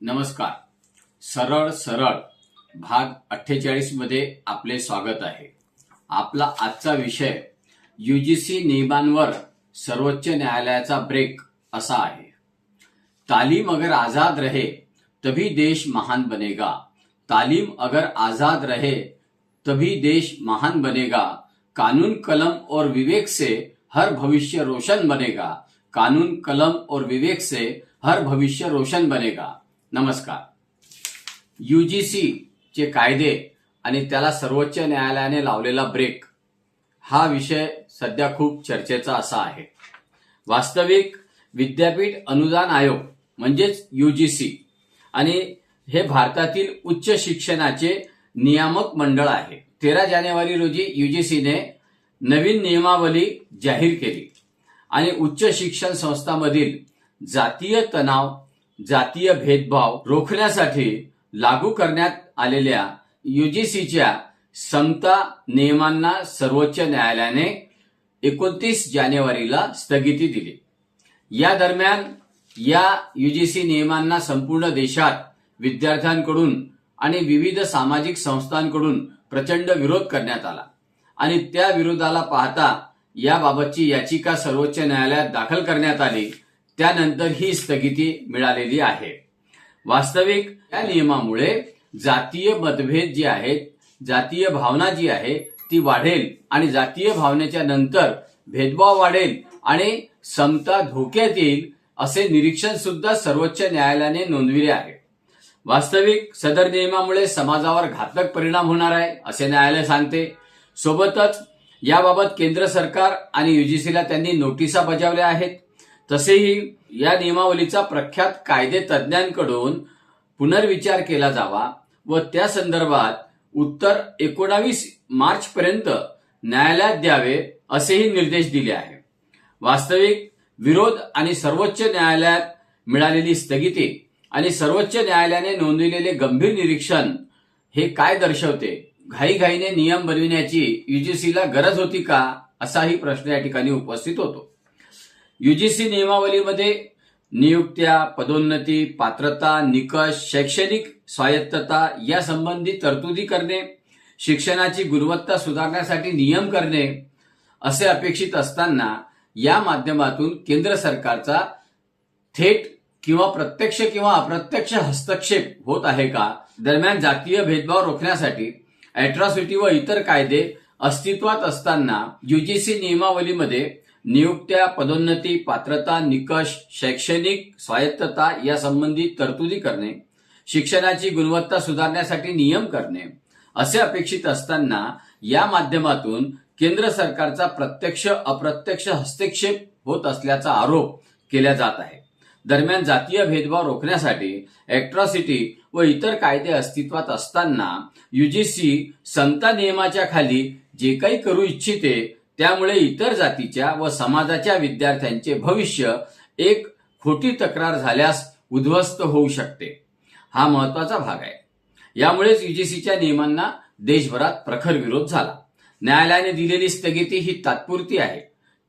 नमस्कार. सरळ सरळ भाग 48 मध्ये आपले स्वागत आहे. आपला आजचा विषय यूजीसी नियमांवर सर्वोच्च न्यायालयाचा ब्रेक असा आहे. तालीम अगर आजाद रहे तभी देश महान बनेगा. तालीम अगर आजाद रहे तभी देश महान बनेगा. कानून कलम और विवेक से हर भविष्य रोशन बनेगा. कानून कलम और विवेक से हर भविष्य रोशन बनेगा. नमस्कार. यूजीसी चे कायदे आणि त्याला सर्वोच्च न्यायालयाने लावलेला ब्रेक हा विषय सध्या खूप चर्चेचा असा आहे. वास्तविक विद्यापीठ अनुदान आयोग म्हणजेच यूजीसी आणि हे भारतातील उच्च शिक्षणाचे नियामक मंडळ आहे. 13 जानेवारी रोजी यूजीसीने नवीन नियमावली जाहीर केली आणि उच्च शिक्षण संस्थांमधील जातीय तणाव, जातीय भेदभाव रोखण्यासाठी लागू करण्यात आलेल्या यूजीसीच्या समता नियमांना सर्वोच्च न्यायालयाने 29 जानेवारीला स्थगिती दिली. या दरम्यान या यूजीसी नियमांना संपूर्ण देशात विद्यार्थ्यांकडून आणि विविध सामाजिक संस्थांकडून प्रचंड विरोध करण्यात आला आणि त्या विरोधाला पाहता याबाबतची याचिका सर्वोच्च न्यायालयात दाखल करण्यात आली. त्यानंतर ही स्थगिती मिळालेली आहे. वास्तविक या नियमामुळे जातीय मतभेद जे आहेत, जातीय भावना जी आहे ती वाढेल आणि जातीय भावनेच्या नंतर भेदभाव वाढेल आणि समता धोक्यात येईल असे निरीक्षण सुद्धा सर्वोच्च न्यायालयाने नोंदविले आहे. वास्तविक सदर नियमामुळे समाजावर घातक परिणाम होणार आहे असे न्यायालय सांगते. सोबतच याबाबत केंद्र सरकार आणि यूजीसीला त्यांनी नोटिसा बजावल्या आहेत. तसेही या नियमावलीचा प्रख्यात कायदे तज्ज्ञांकडून पुनर्विचार केला जावा व त्या संदर्भात उत्तर 19 मार्च पर्यंत न्यायालयात द्यावे असेही निर्देश दिले आहे. वास्तविक विरोध आणि सर्वोच्च न्यायालयात मिळालेली स्थगिती आणि सर्वोच्च न्यायालयाने नोंदविलेले गंभीर निरीक्षण हे काय दर्शवते? घाईघाईने नियम बनविण्याची यूजीसीला गरज होती का, असाही प्रश्न या ठिकाणी उपस्थित होतो. यूजीसी नियमावलीमध्ये नियुक्त्या, पदोन्नती, पात्रता, निकष, शैक्षणिक स्वायत्तता या संबंधी तरतुदी करणे, शिक्षणाची गुणवत्ता सुधारण्यासाठी नियम करणे असे अपेक्षित असताना या माध्यमातून केंद्र सरकारचा थेट किंवा प्रत्यक्ष किंवा अप्रत्यक्ष हस्तक्षेप होत आहे का? दरम्यान जातीय भेदभाव रोखण्यासाठी अॅट्रॉसिटी व इतर कायदे अस्तित्वात असताना यूजीसी नियमावलीमध्ये नियुक्त्या, पदोन्नती, पात्रता, निकष, शैक्षणिक स्वायत्तता या संबंधी तरतुदी करणे, शिक्षणाची गुणवत्ता सुधारण्यासाठी नियम करणे असे अपेक्षित असताना या माध्यमातून केंद्र सरकारचा प्रत्यक्ष अप्रत्यक्ष हस्तक्षेप होत असल्याचा आरोप केला जात आहे. दरम्यान जातीय भेदभाव रोखण्यासाठी अॅट्रॉसिटी व इतर कायदे अस्तित्वात असताना यूजीसी समता नियमाच्या खाली जे काही करू इच्छिते त्यामुळे इतर जातीच्या व समाजाच्या विद्यार्थ्यांचे भविष्य एक खोटी तक्रार झाल्यास उद्ध्वस्त होऊ शकते. हा महत्वाचा भाग आहे. यामुळेच यूजीसीच्या नियमांना देशभरात प्रखर विरोध झाला. न्यायालयाने दिलेली स्थगिती ही तात्पुरती आहे,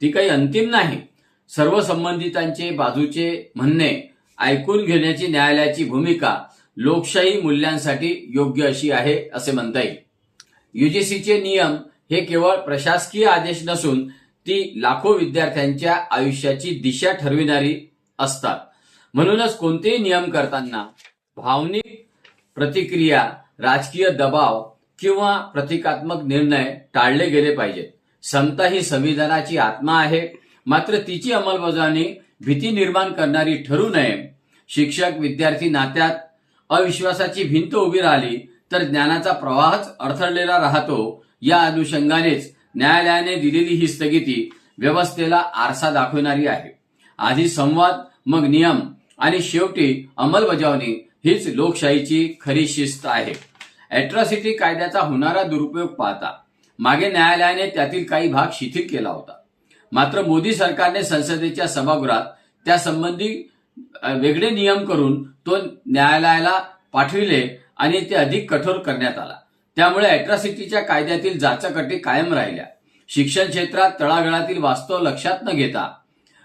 ती काही अंतिम नाही. सर्व संबंधितांचे बाजूचे म्हणणे ऐकून घेण्याची न्यायालयाची भूमिका लोकशाही मूल्यांसाठी योग्य अशी आहे असे म्हणता येईल. यूजीसीचे नियम हे केवळ प्रशासकीय आदेश नसून ती लाखो विद्यार्थ्यांच्या आयुष्याची दिशा ठरविणारी असतात. म्हणूनच कोणतेही नियम करताना भावनिक प्रतिक्रिया, राजकीय दबाव किंवा प्रतिकात्मक निर्णय टाळले गेले पाहिजेत. समता ही संविधानाची आत्मा आहे, मात्र तिची अंमलबजावणी भीती निर्माण करणारी ठरू नये. शिक्षक विद्यार्थी नात्यात अविश्वासाची भिंत उभी राहिली तर ज्ञानाचा प्रवाहच अडथळलेला राहतो. या अनुषंगानेच न्यायालयाने दिलेली ही स्थगिती व्यवस्थेला आरसा दाखवणारी आहे. आधी संवाद, मग नियम आणि शेवटी अंमलबजावणी हीच लोकशाहीची खरी शिस्त आहे. अॅट्रॉसिटी कायद्याचा होणारा दुरुपयोग पाहता मागे न्यायालयाने त्यातील काही भाग शिथिल केला होता. मात्र मोदी सरकारने संसदेच्या सभागृहात त्यासंबंधी वेगळे नियम करून तो न्यायालयाला पाठविले आणि ते अधिक कठोर करण्यात आला. त्यामुळे अॅट्रॉसिटीच्या कायद्यातील जाचक कायम राहिल्या. शिक्षण क्षेत्रात तळागाळातील वास्तव लक्षात न घेता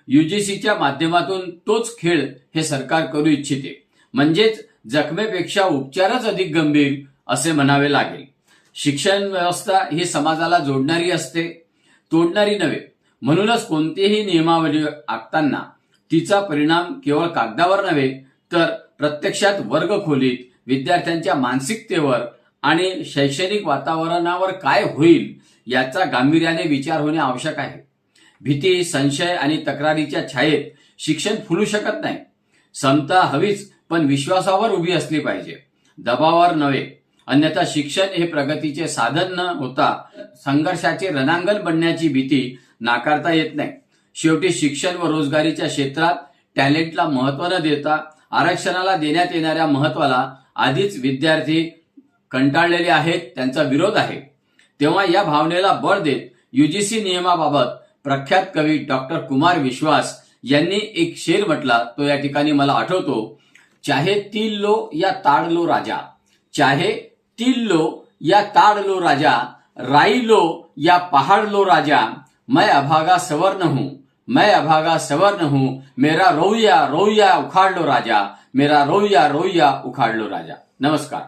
यूजीसीच्या माध्यमातून तोच खेळ हे सरकार करू इच्छिते. म्हणजेच जखमेपेक्षा उपचारच अधिक गंभीर असे म्हणावे लागेल. शिक्षण व्यवस्था ही समाजाला जोडणारी असते, तोडणारी नव्हे. म्हणूनच कोणतीही नियमावली आखताना तिचा परिणाम केवळ कागदावर नव्हे तर प्रत्यक्षात वर्गखोलीत विद्यार्थ्यांच्या मानसिकतेवर आणि शैक्षणिक वातावरणावर काय होईल याचा गांभीर्याने विचार होणे आवश्यक आहे. भीती, संशय आणि तक्रारीच्या छायेत शिक्षण फुलू शकत नाही. समता हवीच, पण विश्वासावर उभी असली पाहिजे, दबावावर नव्हे. अन्यथा शिक्षण हे प्रगतीचे साधन न होता संघर्षाचे रणांगण बनण्याची भीती नाकारता येत नाही. शेवटी शिक्षण व रोजगारीच्या क्षेत्रात टॅलेंटला महत्त्व न देता आरक्षणाला देण्यात येणाऱ्या महत्त्वाला आधीच विद्यार्थी कंटाळलेले आहेत, त्यांचा विरोध आहे. तेव्हा या भावनेला बळ देत यूजीसी नियमाबाबत प्रख्यात कवी डॉक्टर कुमार विश्वास यांनी एक शेर म्हटला, तो या ठिकाणी मला आठवतो. चाहे तिल लो या ताड़ लो राजा, चाहे तिल लो या ताड़ लो राजा, राई लो या पहाड़ लो राजा, मैं अभागा सवर्ण हूं, मैं अभागा सवर्ण हूं, मेरा रोया रोया उखाड़ लो राजा, मेरा रोया रोया उखाड़ लो राजा. नमस्कार.